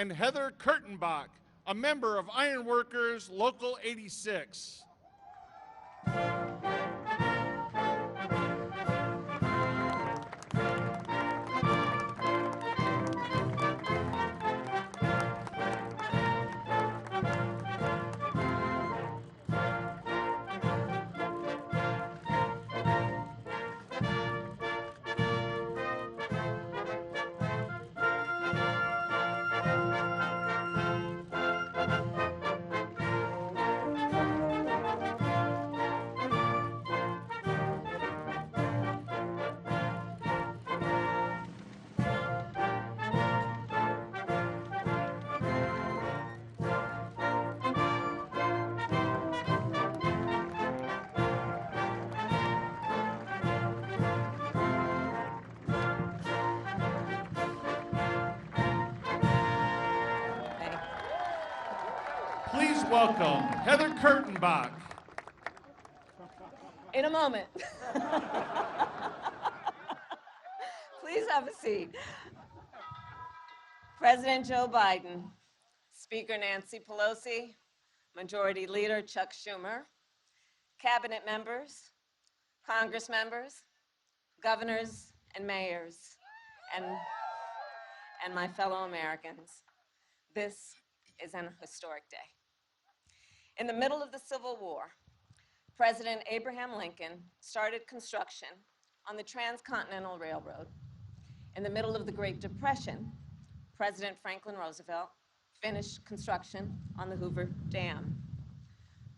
and Heather Kurtenbach, a member of Ironworkers Local 86. Please welcome Heather Kurtenbach. In a moment. Please have a seat. President Joe Biden, Speaker Nancy Pelosi, Majority Leader Chuck Schumer, cabinet members, Congress members, governors and mayors, and my fellow Americans. This is an historic day. In the middle of the Civil War, President Abraham Lincoln started construction on the Transcontinental Railroad. In the middle of the Great Depression, President Franklin Roosevelt finished construction on the Hoover Dam.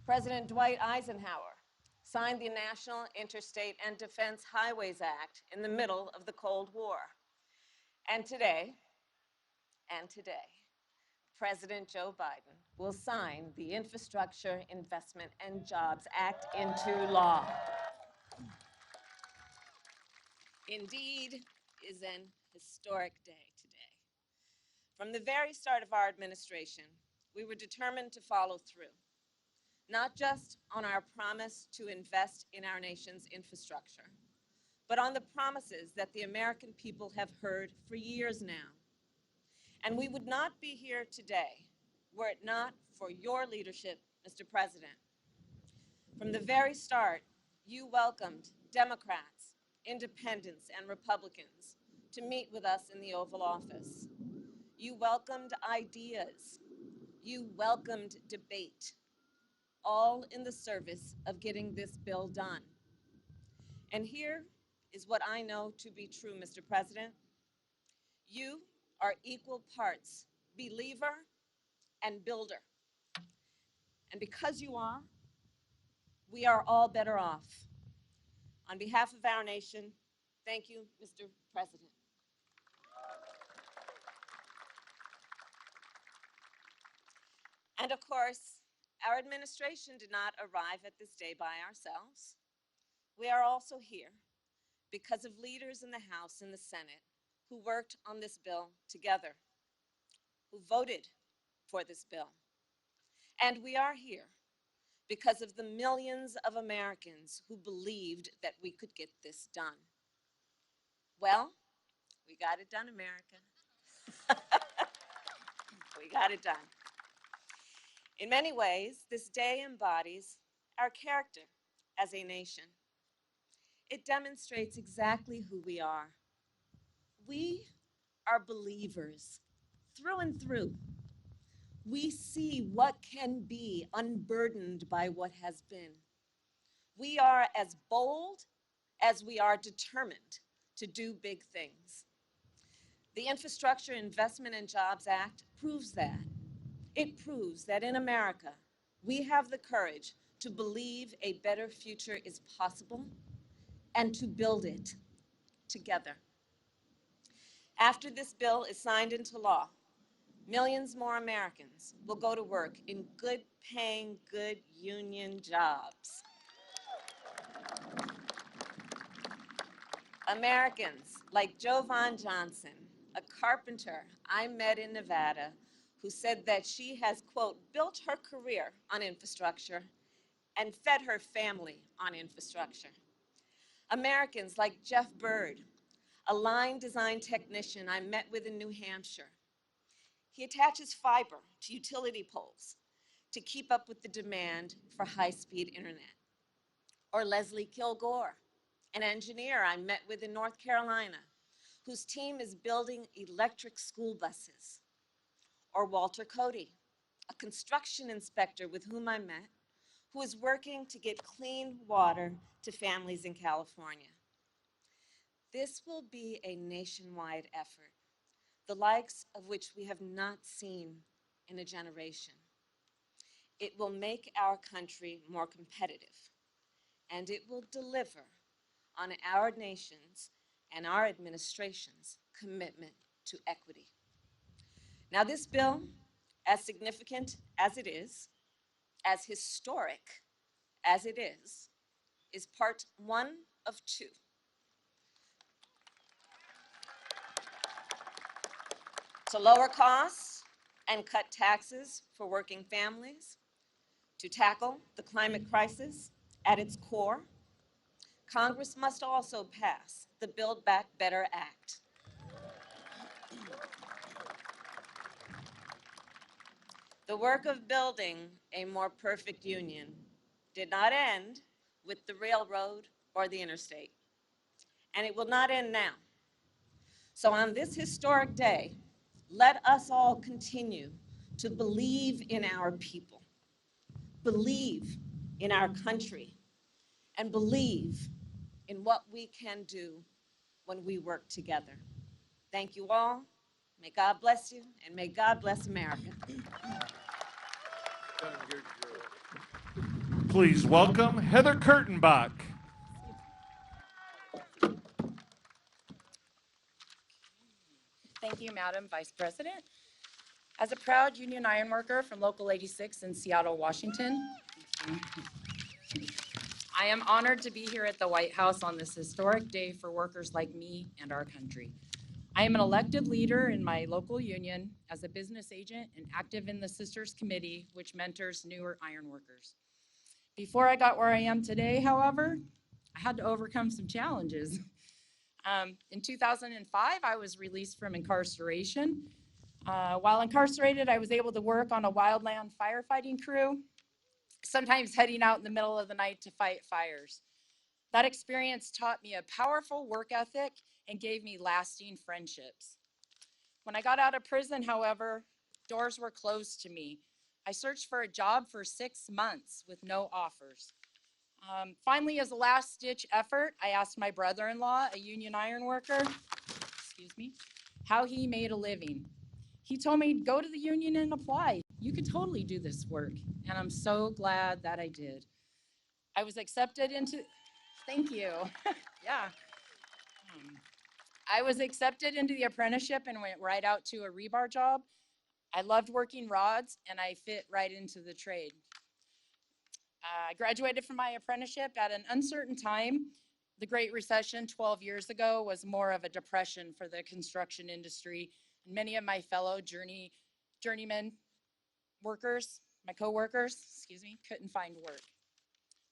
President Dwight Eisenhower signed the National Interstate and Defense Highways Act in the middle of the Cold War. And today, President Joe Biden will sign the Infrastructure Investment and Jobs Act into law. Indeed, is an historic day today. From the very start of our administration, we were determined to follow through, not just on our promise to invest in our nation's infrastructure, but on the promises that the American people have heard for years now. And we would not be here today were it not for your leadership, Mr. President. From the very start, you welcomed Democrats, independents, and Republicans to meet with us in the Oval Office. You welcomed ideas. You welcomed debate, all in the service of getting this bill done. And here is what I know to be true, Mr. President. You are equal parts believer and builder. And because you are, we are all better off. On behalf of our nation, thank you, Mr. President. And of course, our administration did not arrive at this day by ourselves. We are also here because of leaders in the House and the Senate who worked on this bill together, who voted for this bill. And we are here because of the millions of Americans who believed that we could get this done. Well, we got it done, America. We got it done. In many ways, this day embodies our character as a nation. It demonstrates exactly who we are. We are believers through and through. We see what can be unburdened by what has been. We are as bold as we are determined to do big things. The Infrastructure Investment and Jobs Act proves that. It proves that in America, we have the courage to believe a better future is possible and to build it together. After this bill is signed into law, millions more Americans will go to work in good-paying, good union jobs. Americans like Jovan Johnson, a carpenter I met in Nevada, who said that she has, quote, built her career on infrastructure and fed her family on infrastructure. Americans like Jeff Bird, a line design technician I met with in New Hampshire. He attaches fiber to utility poles to keep up with the demand for high-speed internet. Or Leslie Kilgore, an engineer I met with in North Carolina, whose team is building electric school buses. Or Walter Cody, a construction inspector with whom I met, who is working to get clean water to families in California. This will be a nationwide effort, the likes of which we have not seen in a generation. It will make our country more competitive, and it will deliver on our nation's and our administration's commitment to equity. Now, this bill, as significant as it is, as historic as it is part one of two. To lower costs and cut taxes for working families, to tackle the climate crisis at its core, Congress must also pass the Build Back Better Act. The work of building a more perfect union did not end with the railroad or the interstate, and it will not end now. So on this historic day, let us all continue to believe in our people, believe in our country, and believe in what we can do when we work together. Thank you all. May God bless you, and may God bless America. Please welcome Heather Kurtenbach. Thank you, Madam Vice President. As a proud union ironworker from Local 86 in Seattle, Washington, I am honored to be here at the White House on this historic day for workers like me and our country. I am an elected leader in my local union as a business agent and active in the Sisters Committee, which mentors newer ironworkers. Before I got where I am today, however, I had to overcome some challenges. In 2005, I was released from incarceration. While incarcerated, I was able to work on a wildland firefighting crew, sometimes heading out in the middle of the night to fight fires. That experience taught me a powerful work ethic and gave me lasting friendships. When I got out of prison, however, doors were closed to me. I searched for a job for 6 months with no offers. Finally, as a last-ditch effort, I asked my brother-in-law, a union ironworker, how he made a living. He told me, go to the union and apply. You could totally do this work. And I'm so glad that I did. I was accepted into, thank you, yeah. I was accepted into the apprenticeship and went right out to a rebar job. I loved working rods and I fit right into the trade. I graduated from my apprenticeship at an uncertain time. The Great Recession 12 years ago was more of a depression for the construction industry. And many of my fellow journeyman workers, my co-workers, couldn't find work.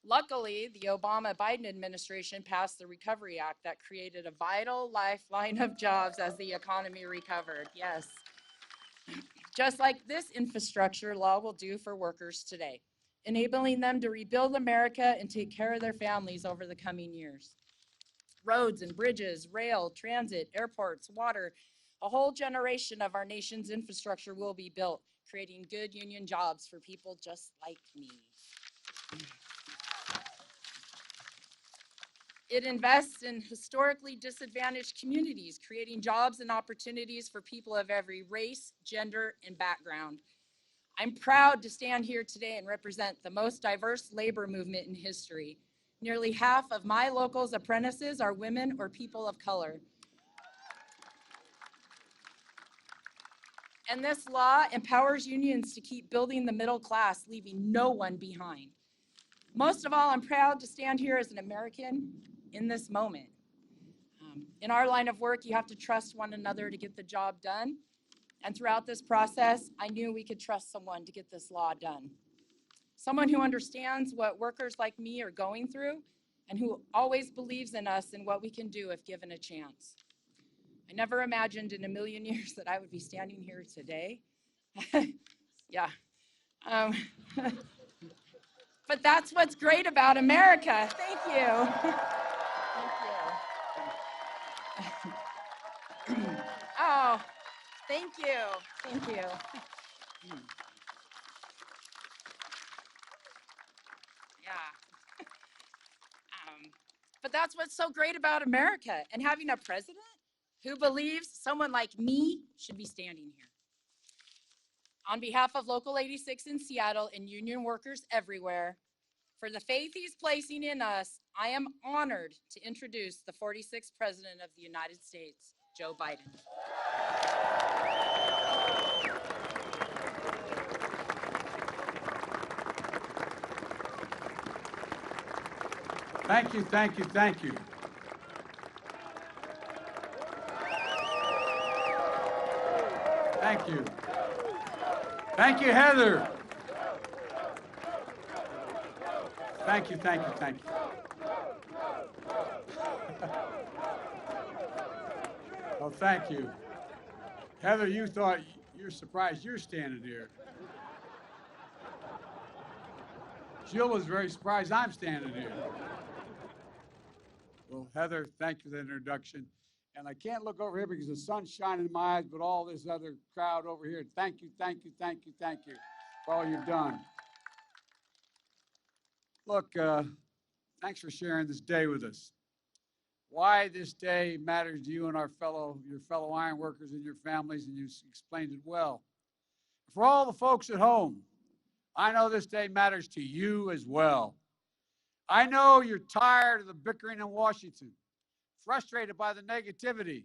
Luckily, the Obama-Biden administration passed the Recovery Act that created a vital lifeline of jobs as the economy recovered, yes. Just like this infrastructure law will do for workers today, enabling them to rebuild America and take care of their families over the coming years. Roads and bridges, rail, transit, airports, water, a whole generation of our nation's infrastructure will be built, creating good union jobs for people just like me. It invests in historically disadvantaged communities, creating jobs and opportunities for people of every race, gender, and background. I'm proud to stand here today and represent the most diverse labor movement in history. Nearly half of my local's apprentices are women or people of color. And this law empowers unions to keep building the middle class, leaving no one behind. Most of all, I'm proud to stand here as an American in this moment. In our line of work, you have to trust one another to get the job done. And throughout this process, I knew we could trust someone to get this law done. Someone who understands what workers like me are going through and who always believes in us and what we can do if given a chance. I never imagined in a million years that I would be standing here today, Yeah. Um, but that's what's great about America. Thank you. Thank you. Oh, thank you. Thank you. Yeah. But that's what's so great about America and having a president who believes someone like me should be standing here. On behalf of Local 86 in Seattle and union workers everywhere, for the faith he's placing in us, I am honored to introduce the 46th President of the United States, Joe Biden. Thank you, thank you, thank you. Thank you. Thank you, Heather. Thank you, thank you, thank you. Well, thank you. Heather, you thought you're surprised you're standing here. Jill was very surprised I'm standing here. Well, Heather, thank you for the introduction. And I can't look over here because the sun's shining in my eyes, but all this other crowd over here, thank you, thank you, thank you, thank you for all you've done. Look, thanks for sharing this day with us. Why this day matters to you and your fellow iron workers and your families, and you explained it well. For all the folks at home, I know this day matters to you as well. I know you're tired of the bickering in Washington, frustrated by the negativity,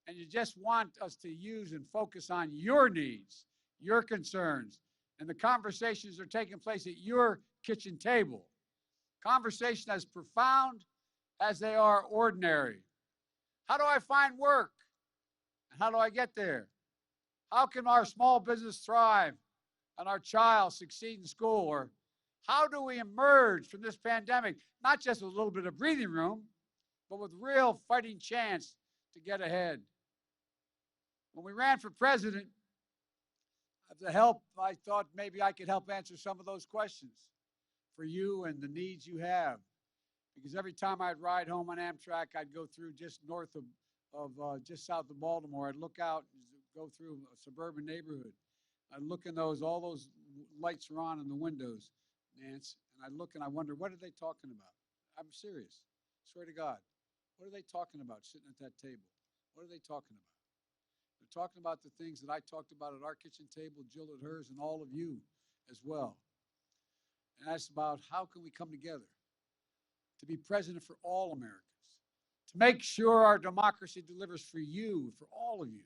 and you just want us to use and focus on your needs, your concerns, and the conversations that are taking place at your kitchen table. Conversations as profound as they are ordinary. How do I find work? And how do I get there? How can our small business thrive and our child succeed in school? Or how do we emerge from this pandemic, not just with a little bit of breathing room, but with real fighting chance to get ahead? When we ran for president, I thought maybe I could help answer some of those questions for you and the needs you have. Because every time I'd ride home on Amtrak, I'd go through just north of just south of Baltimore. I'd look out and go through a suburban neighborhood. I'd look in all those lights are on in the windows, Nance, and I'd look and I wonder, what are they talking about? I'm serious. Swear to God. What are they talking about sitting at that table? What are they talking about? They're talking about the things that I talked about at our kitchen table, Jill at hers, and all of you as well. And that's about how can we come together to be president for all Americans, to make sure our democracy delivers for you, for all of you.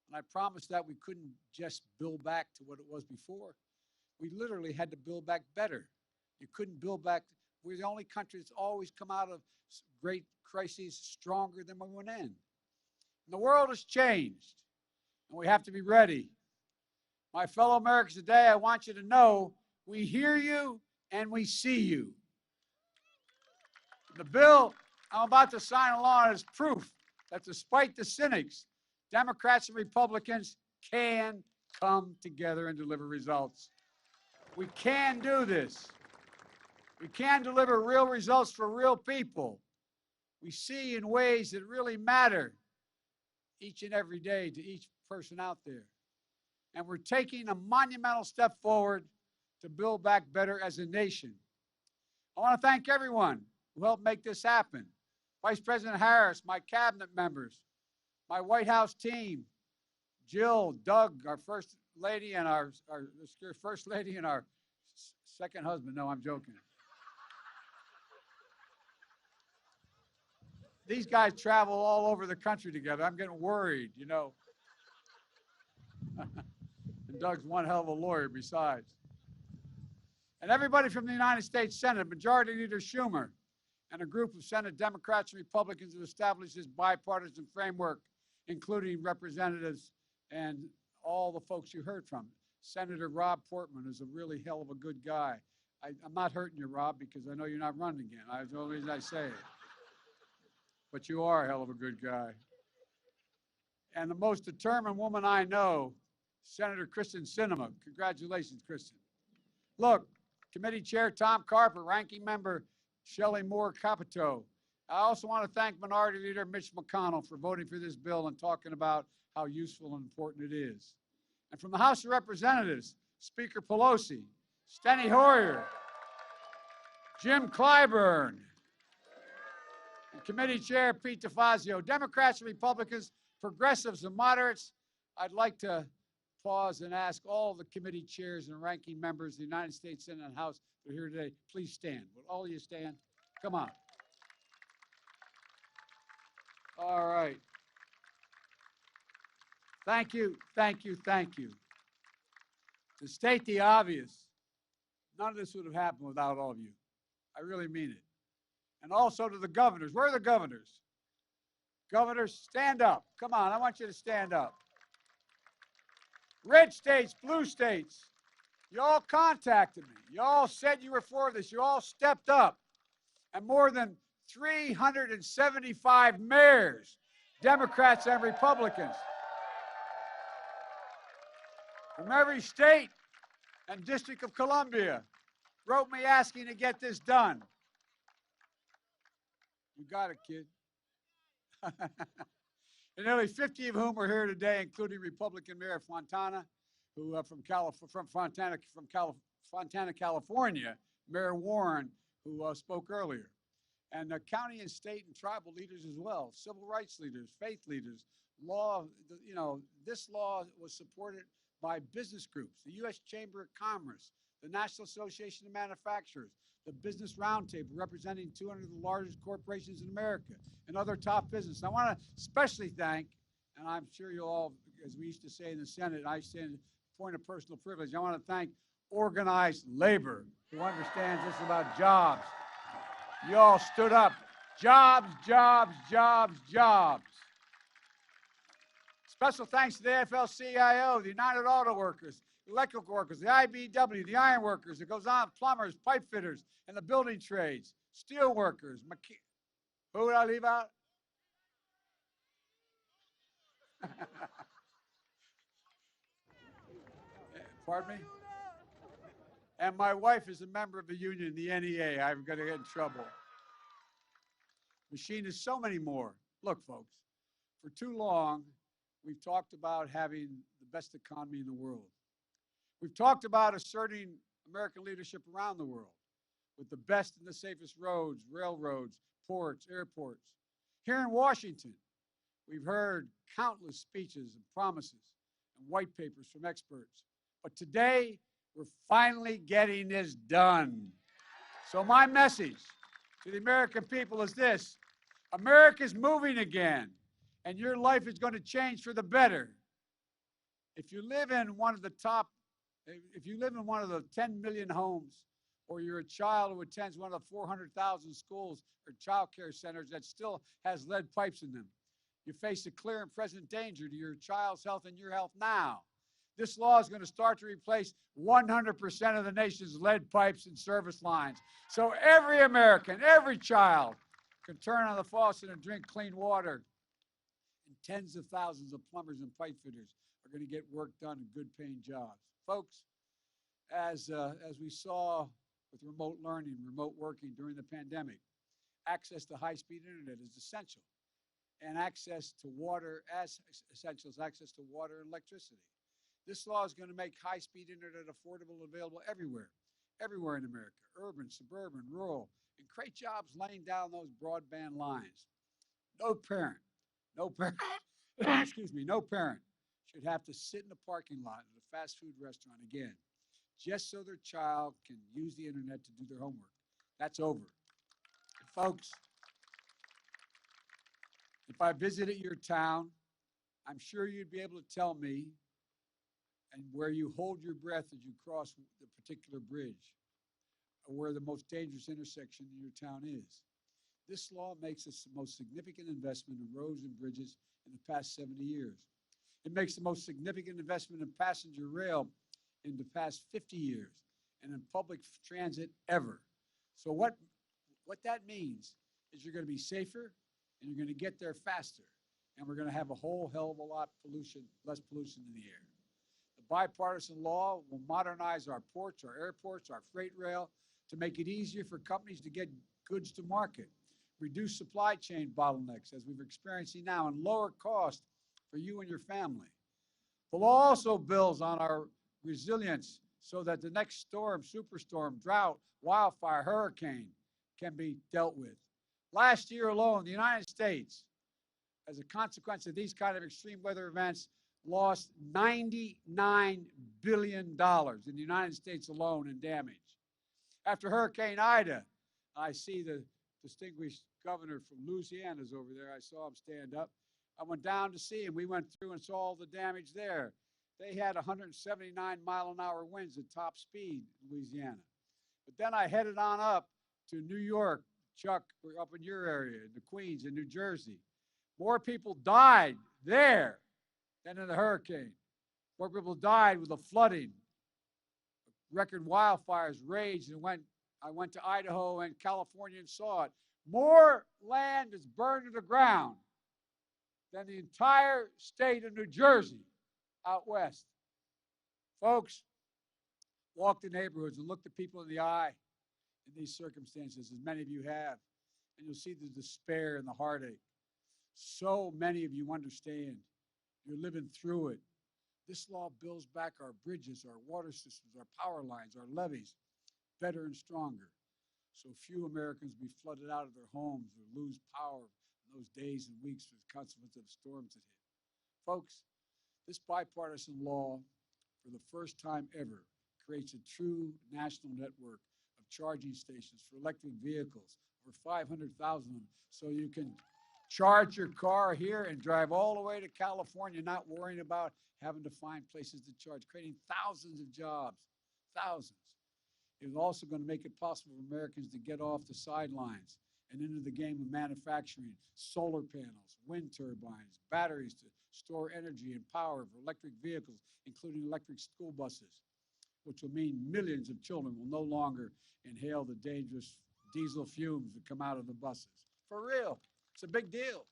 And I promised that we couldn't just build back to what it was before. We literally had to build back better. You couldn't build back. We're the only country that's always come out of great crises stronger than we went in. And the world has changed, and we have to be ready. My fellow Americans today, I want you to know we hear you and we see you. The bill I'm about to sign along is proof that despite the cynics, Democrats and Republicans can come together and deliver results. We can do this. We can deliver real results for real people. We see in ways that really matter each and every day to each person out there. And we're taking a monumental step forward to build back better as a nation. I want to thank everyone who helped make this happen. Vice President Harris, my cabinet members, my White House team, Jill, Doug, our first lady, and our first lady and our second husband. No, I'm joking. These guys travel all over the country together. I'm getting worried, you know. And Doug's one hell of a lawyer besides. And everybody from the United States Senate, Majority Leader Schumer, and a group of Senate Democrats and Republicans who established this bipartisan framework, including representatives and all the folks you heard from. Senator Rob Portman is a really hell of a good guy. I'm not hurting you, Rob, because I know you're not running again. That's the only reason I say it. But you are a hell of a good guy. And the most determined woman I know Senator Kristen Sinema. Congratulations, Kristen. Look, Committee Chair Tom Carper, Ranking Member Shelley Moore Capito. I also want to thank Minority Leader Mitch McConnell for voting for this bill and talking about how useful and important it is. And from the House of Representatives, Speaker Pelosi, Steny Hoyer, Jim Clyburn, and Committee Chair Pete DeFazio. Democrats and Republicans, progressives and moderates, I'd like to pause and ask all the committee chairs and ranking members of the United States Senate and House that are here today, please stand. Will all of you stand? Come on. All right. Thank you, thank you, thank you. To state the obvious, none of this would have happened without all of you. I really mean it. And also to the governors. Where are the governors? Governors, stand up. Come on, I want you to stand up. Red states, blue states, you all contacted me. You all said you were for this. You all stepped up. And more than 375 mayors, Democrats and Republicans, from every state and District of Columbia, wrote me asking to get this done. You got it, kid. And nearly 50 of whom are here today, including Republican Mayor Fontana, who from Fontana, California, Mayor Warren, who spoke earlier, and county and state and tribal leaders as well, civil rights leaders, faith leaders, law. You know, this law was supported by business groups, the U.S. Chamber of Commerce, the National Association of Manufacturers, the Business Roundtable, representing 200 of the largest corporations in America, and other top business. I want to especially thank, and I'm sure you'll all, as we used to say in the Senate, I say in point of personal privilege, I want to thank organized labor, who understands this about jobs. You all stood up. Jobs, jobs, jobs, jobs. Special thanks to the AFL-CIO, the United Auto Workers, electrical workers, the IBW, the iron workers, it goes on, plumbers, pipe fitters, and the building trades, steel workers, who did I leave out? Pardon me? And my wife is a member of the union, the NEA. I'm going to get in trouble. Machinists, so many more. Look, folks, for too long, we've talked about having the best economy in the world. We've talked about asserting American leadership around the world with the best and the safest roads, railroads, ports, airports. Here in Washington, we've heard countless speeches and promises and white papers from experts. But today, we're finally getting this done. So my message to the American people is this: America's moving again, and your life is going to change for the better. If you live in one of the 10 million homes, or you're a child who attends one of the 400,000 schools or child care centers that still has lead pipes in them, you face a clear and present danger to your child's health and your health now. This law is going to start to replace 100% of the nation's lead pipes and service lines. So every American, every child can turn on the faucet and drink clean water. And tens of thousands of plumbers and pipe fitters are going to get work done in good paying jobs. Folks, as we saw with remote learning, remote working during the pandemic, access to high-speed internet is essential. And access to water as essential as access to water and electricity. This law is going to make high-speed internet affordable and available everywhere in America, urban, suburban, rural, and create jobs laying down those broadband lines. No parent, excuse me, no parent should have to sit in the parking lot at a fast food restaurant again, just so their child can use the internet to do their homework. That's over. And folks, if I visited your town, I'm sure you'd be able to tell me and where you hold your breath as you cross the particular bridge, or where the most dangerous intersection in your town is. This law makes us the most significant investment in roads and bridges in the past 70 years. It makes the most significant investment in passenger rail in the past 50 years, and in public transit ever. So what that means is you're going to be safer, and you're going to get there faster, and we're going to have a whole hell of a lot less pollution in the air. The bipartisan law will modernize our ports, our airports, our freight rail to make it easier for companies to get goods to market, reduce supply chain bottlenecks, as we're experiencing now, and lower costs for you and your family. The law also builds on our resilience so that the next storm, superstorm, drought, wildfire, hurricane can be dealt with. Last year alone, the United States, as a consequence of these kind of extreme weather events, lost $99 billion in the United States alone in damage. After Hurricane Ida, I see the distinguished governor from Louisiana is over there. I saw him stand up. I went down to see him. We went through and saw all the damage there. They had 179-mile-an-hour winds at top speed in Louisiana. But then I headed on up to New York. Chuck, we're up in your area, the Queens in New Jersey. More people died there than in the hurricane. More people died with the flooding. Record wildfires raged, and I went to Idaho and California and saw it. More land is burned to the ground than the entire state of New Jersey out west. Folks, walk the neighborhoods and look the people in the eye in these circumstances, as many of you have, and you'll see the despair and the heartache. So many of you understand. You're living through it. This law builds back our bridges, our water systems, our power lines, our levees, better and stronger, so few Americans be flooded out of their homes or lose power in those days and weeks as a consequence of storms that hit. Folks, this bipartisan law, for the first time ever, creates a true national network of charging stations for electric vehicles, over 500,000 of them, so you can charge your car here and drive all the way to California, not worrying about having to find places to charge, creating thousands of jobs, thousands. It is also going to make it possible for Americans to get off the sidelines and into the game of manufacturing solar panels, wind turbines, batteries to store energy and power for electric vehicles, including electric school buses, which will mean millions of children will no longer inhale the dangerous diesel fumes that come out of the buses. For real, it's a big deal.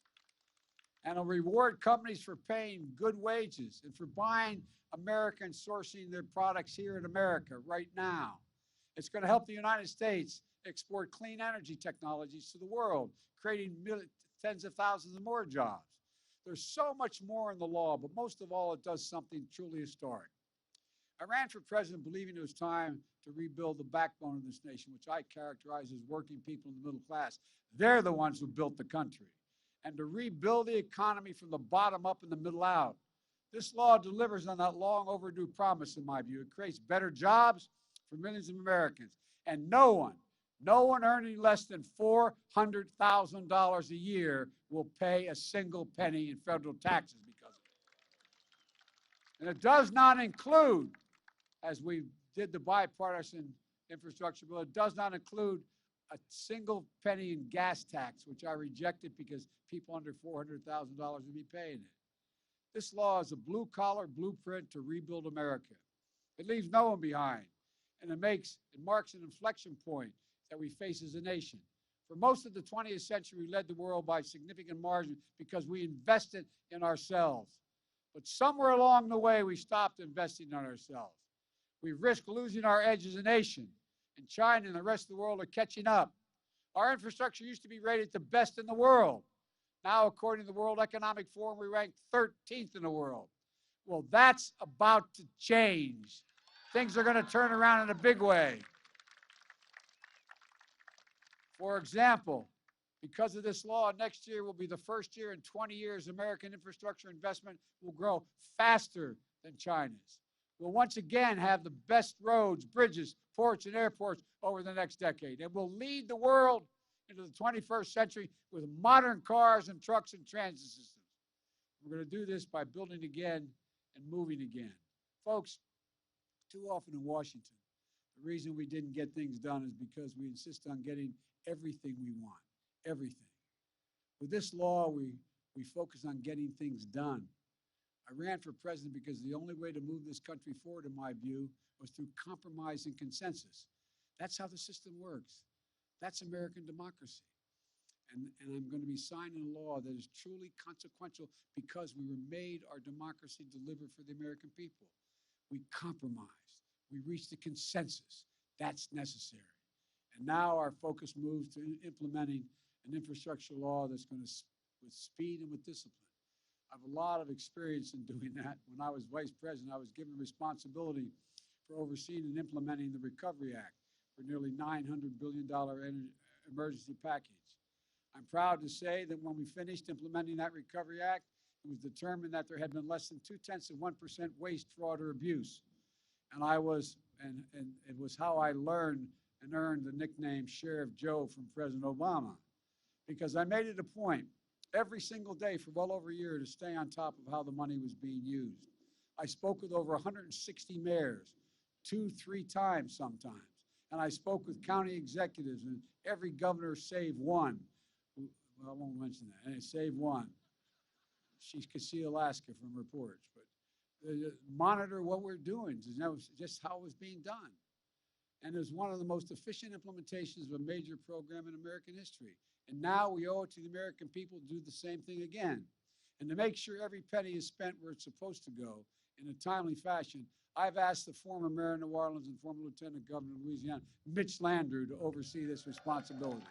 And it'll reward companies for paying good wages and for buying American, sourcing their products here in America right now. It's going to help the United States export clean energy technologies to the world, creating tens of thousands of more jobs. There's so much more in the law, but most of all, it does something truly historic. I ran for president believing it was time to rebuild the backbone of this nation, which I characterize as working people in the middle class. They're the ones who built the country. And to rebuild the economy from the bottom up and the middle out. This law delivers on that long overdue promise, in my view. It creates better jobs for millions of Americans. And no one earning less than $400,000 a year will pay a single penny in federal taxes because of it. And it does not include, as we did the bipartisan infrastructure bill, it does not include a single penny in gas tax, which I rejected because people under $400,000 would be paying it. This law is a blue-collar blueprint to rebuild America. It leaves no one behind, and it marks an inflection point that we face as a nation. For most of the 20th century, we led the world by significant margin because we invested in ourselves. But somewhere along the way, we stopped investing in ourselves. We risked losing our edge as a nation, and China and the rest of the world are catching up. Our infrastructure used to be rated the best in the world. Now, according to the World Economic Forum, we rank 13th in the world. Well, that's about to change. Things are going to turn around in a big way. For example, because of this law, next year will be the first year in 20 years American infrastructure investment will grow faster than China's. We'll once again have the best roads, bridges, ports, and airports over the next decade. And we'll lead the world into the 21st century with modern cars and trucks and transit systems. We're going to do this by building again and moving again. Folks, too often in Washington, the reason we didn't get things done is because we insist on getting everything we want, everything. With this law, we focus on getting things done. I ran for president because the only way to move this country forward, in my view, was through compromise and consensus. That's how the system works. That's American democracy. And I'm going to be signing a law that is truly consequential because we were made our democracy deliver for the American people. We compromised. We reached a consensus. That's necessary. And now our focus moves to implementing an infrastructure law that's going to, with speed and with discipline. I have a lot of experience in doing that. When I was vice president, I was given responsibility for overseeing and implementing the Recovery Act for nearly $900 billion emergency package. I'm proud to say that when we finished implementing that Recovery Act, it was determined that there had been less than 0.2% waste, fraud, or abuse. And it was how I learned and earned the nickname Sheriff Joe from President Obama, because I made it a point every single day for well over a year to stay on top of how the money was being used. I spoke with over 160 mayors, 2-3 times sometimes. And I spoke with county executives and every governor save one. Well, I won't mention that. And save one. She could see Alaska from reports. But monitor what we're doing. That was just how it was being done. And it was one of the most efficient implementations of a major program in American history. And now we owe it to the American people to do the same thing again. And to make sure every penny is spent where it's supposed to go in a timely fashion, I've asked the former mayor of New Orleans and former lieutenant governor of Louisiana, Mitch Landrieu, to oversee this responsibility.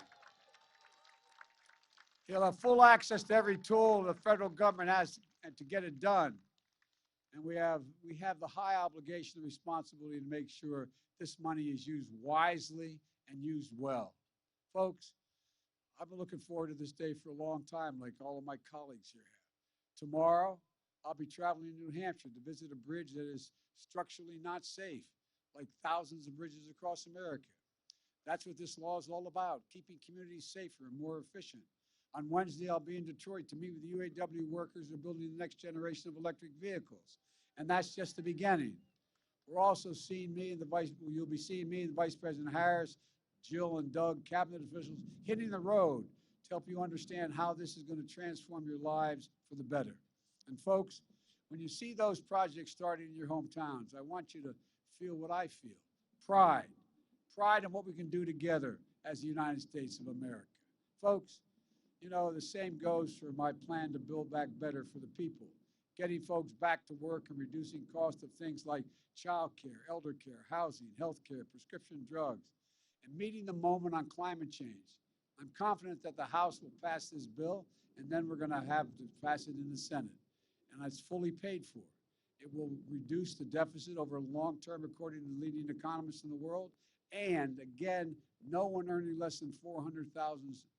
He'll have full access to every tool the federal government has to get it done. And we have the high obligation and responsibility to make sure this money is used wisely and used well. Folks, I've been looking forward to this day for a long time, like all of my colleagues here have. Tomorrow, I'll be traveling to New Hampshire to visit a bridge that is structurally not safe, like thousands of bridges across America. That's what this law is all about, keeping communities safer and more efficient. On Wednesday, I'll be in Detroit to meet with the UAW workers who are building the next generation of electric vehicles. And that's just the beginning. We're also seeing you'll be seeing me and the Vice President Harris, Jill and Doug, cabinet officials, hitting the road to help you understand how this is going to transform your lives for the better. And folks, when you see those projects starting in your hometowns, I want you to feel what I feel. Pride. Pride in what we can do together as the United States of America. Folks, you know, the same goes for my plan to build back better for the people, getting folks back to work and reducing costs of things like child care, elder care, housing, health care, prescription drugs, and meeting the moment on climate change. I'm confident that the House will pass this bill, and then we're going to have to pass it in the Senate. And it's fully paid for. It will reduce the deficit over long term, according to the leading economists in the world. And again, no one earning less than $400,000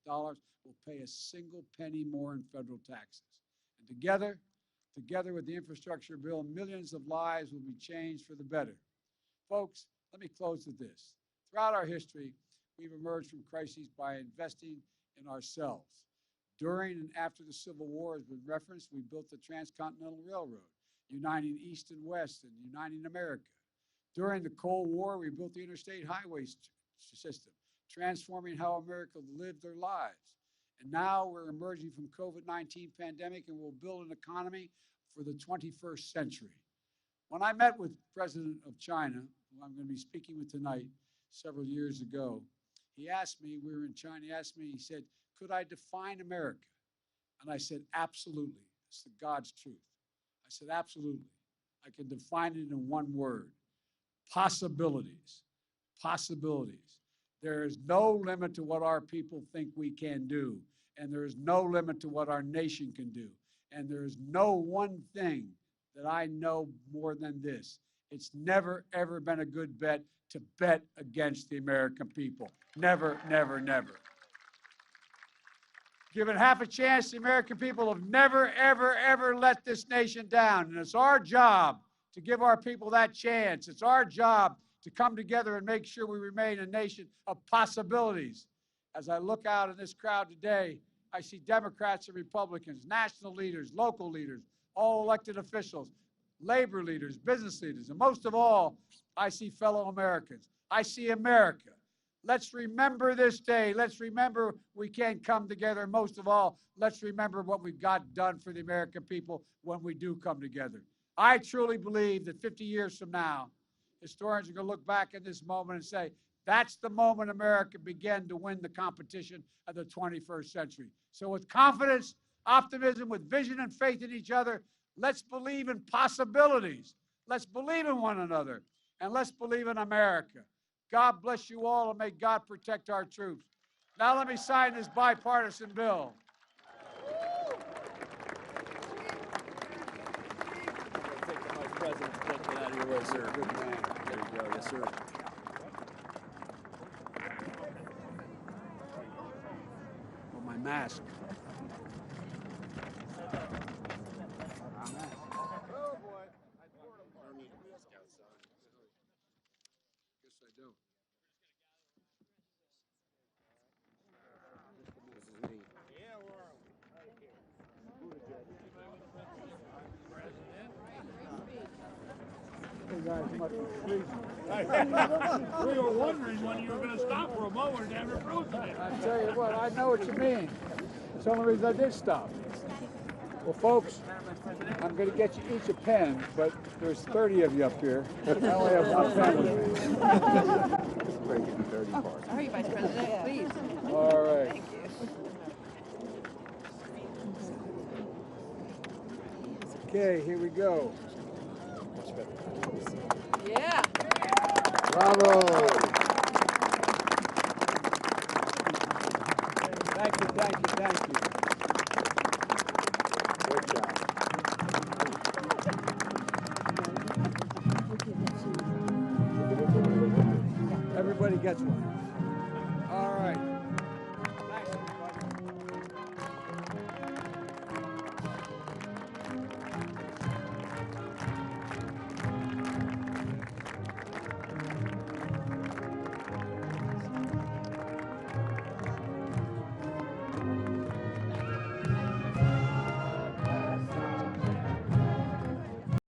will pay a single penny more in federal taxes. And together with the infrastructure bill, millions of lives will be changed for the better. Folks, let me close with this. Throughout our history, we've emerged from crises by investing in ourselves. During and after the Civil War has been referenced, we built the Transcontinental Railroad, uniting East and West and uniting America. During the Cold War, we built the interstate highway system, transforming how America lived their lives. And now we're emerging from COVID-19 pandemic and we'll build an economy for the 21st century. When I met with President of China, who I'm going to be speaking with tonight, several years ago, he asked me, we were in China, he said, could I define America? And I said, absolutely. It's the God's truth. I said, absolutely. I can define it in one word. Possibilities. Possibilities. There is no limit to what our people think we can do. And there is no limit to what our nation can do. And there is no one thing that I know more than this. It's never, ever been a good bet to bet against the American people. Never, never, never. Given half a chance, the American people have never, ever, ever let this nation down. And it's our job to give our people that chance. It's our job to come together and make sure we remain a nation of possibilities. As I look out in this crowd today, I see Democrats and Republicans, national leaders, local leaders, all elected officials, labor leaders, business leaders, and most of all, I see fellow Americans. I see America. Let's remember this day. Let's remember we can come together. And most of all, let's remember what we've got done for the American people when we do come together. I truly believe that 50 years from now, historians are going to look back at this moment and say, that's the moment America began to win the competition of the 21st century. So with confidence, optimism, with vision and faith in each other, let's believe in possibilities. Let's believe in one another, and let's believe in America. God bless you all, and may God protect our troops. Now let me sign this bipartisan bill. Take the Vice President's attention out of your way, sir. Good man. There you go. Yes, sir. Oh, my mask. Yes, I do. This is me. Hey guys, must be freezing. We were wondering when you were going to stop for a moment down the road today. I tell you what, I know what you mean. That's the only reason I did stop. Well, folks, I'm going to get you each a pen, but there's 30 of you up here. I only have one family. Breaking the dirty part. Sorry, Vice President, please. All right. Thank you. Okay, here we go. Yeah. Bravo. Thank you, thank you, thank you. Great job. Everybody gets one.